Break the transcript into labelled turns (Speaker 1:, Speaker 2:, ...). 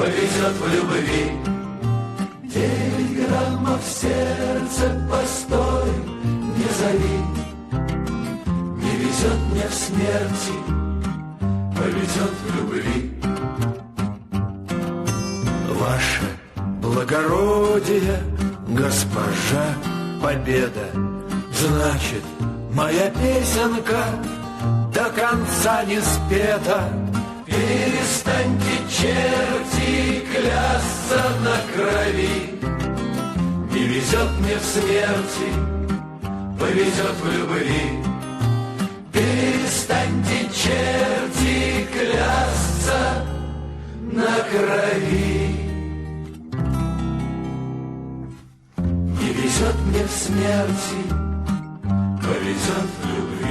Speaker 1: повезет в любви. 9 граммов в сердце, постой, не зови. Не везет мне в смерти, повезет в любви.
Speaker 2: Ваше благородие, госпожа Победа, значит, моя песенка до конца не спета.
Speaker 1: Перестаньте, черти, клясться на крови. Не везет мне в смерти, повезет в любви. Перестаньте, черти, клясться на крови. Не везет мне в смерти, повезет в любви.